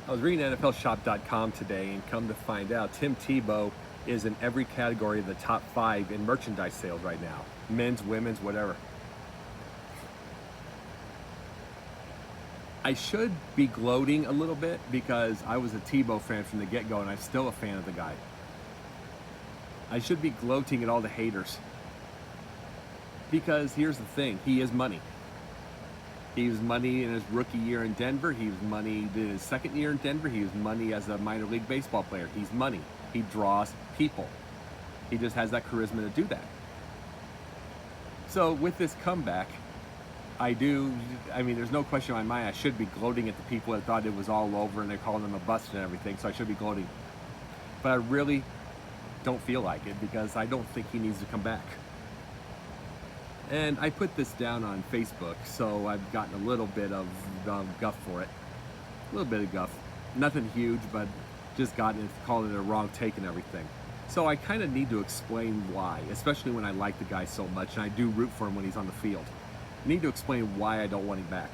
I was reading NFLshop.com today and come to find out Tim Tebow is in every category of the top 5 in merchandise sales right now. Men's, women's, whatever. I should be gloating a little bit because I was a Tebow fan from the get-go and I'm still a fan of the guy. I should be gloating at all the haters. Because here's the thing, he is money. He was money in his rookie year in Denver. He was money in his second year in Denver. He was money as a minor league baseball player. He's money. He draws people. He just has that charisma to do that. So with this comeback, there's no question in my mind I should be gloating at the people that thought it was all over and they're calling him a bust and everything, so I should be gloating. But I really don't feel like it because I don't think he needs to come back. And I put this down on Facebook, so I've gotten a little bit of guff for it. A little bit of guff. Nothing huge, but just called it a wrong take and everything. So I kind of need to explain why, especially when I like the guy so much, and I do root for him when he's on the field. I need to explain why I don't want him back.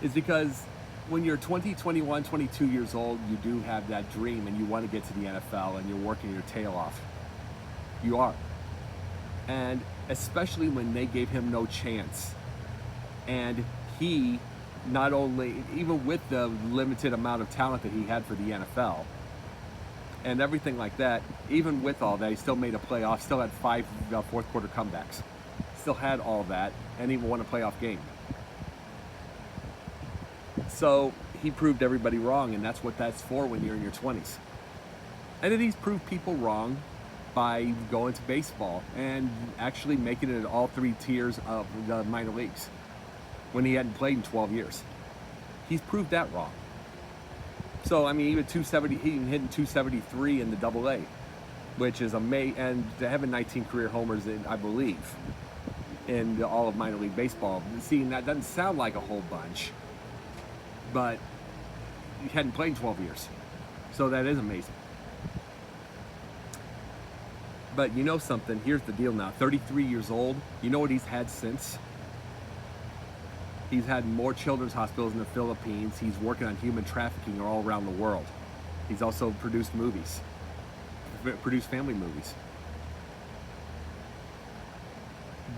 It's because when you're 20, 21, 22 years old, you do have that dream and you want to get to the NFL and you're working your tail off. You are. And especially when they gave him no chance. And he, not only, even with the limited amount of talent that he had for the NFL and everything like that, even with all that, he still made a playoff, still had 5 fourth quarter comebacks, still had all that, and even won a playoff game. So he proved everybody wrong, and that's what that's for when you're in your 20s. And then he's proved people wrong by going to baseball and actually making it at all 3 tiers of the minor leagues when he hadn't played in 12 years. He's proved that wrong. So, even 270, he hitting 273 in the AA, which is amazing, and to have 19 career homers, I believe, in all of minor league baseball. See, that doesn't sound like a whole bunch, but he hadn't played in 12 years. So that is amazing. But you know something, here's the deal now. 33 years old, you know what he's had since? He's had more children's hospitals in the Philippines. He's working on human trafficking all around the world. He's also produced movies, produced family movies.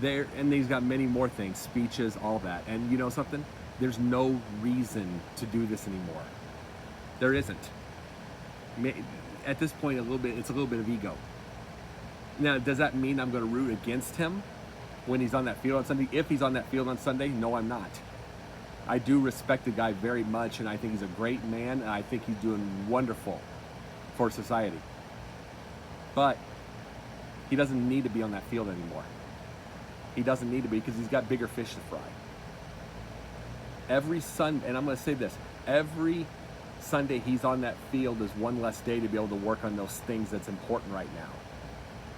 And he's got many more things, speeches, all that. And you know something? There's no reason to do this anymore. There isn't. At this point, it's a little bit of ego. Now, does that mean I'm going to root against him when he's on that field on Sunday? If he's on that field on Sunday, no, I'm not. I do respect the guy very much, and I think he's a great man, and I think he's doing wonderful for society. But he doesn't need to be on that field anymore. He doesn't need to be because he's got bigger fish to fry. Every Sunday, and I'm going to say this, every Sunday he's on that field is one less day to be able to work on those things that's important right now.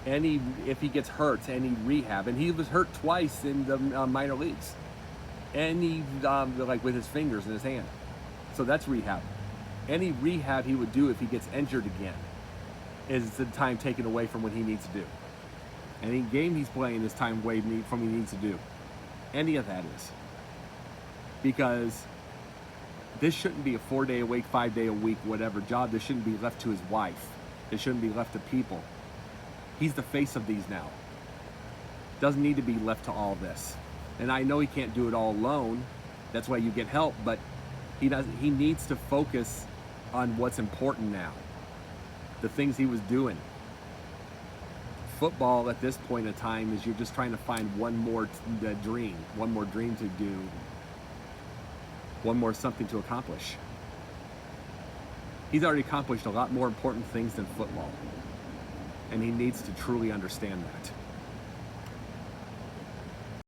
If he gets hurt, any rehab, and he was hurt twice in the minor leagues, like with his fingers in his hand, so that's rehab. Any rehab he would do if he gets injured again is the time taken away from what he needs to do. Any game he's playing is time away from what he needs to do. Any of that is. Because this shouldn't be a 4-day-a-week, 5-day-a-week, whatever job. This shouldn't be left to his wife. This shouldn't be left to people. He's the face of these now. Doesn't need to be left to all this. And I know he can't do it all alone. That's why you get help, but he needs to focus on what's important now. The things he was doing. Football at this point in time is you're just trying to find one more dream to do, one more something to accomplish. He's already accomplished a lot more important things than football. And he needs to truly understand that.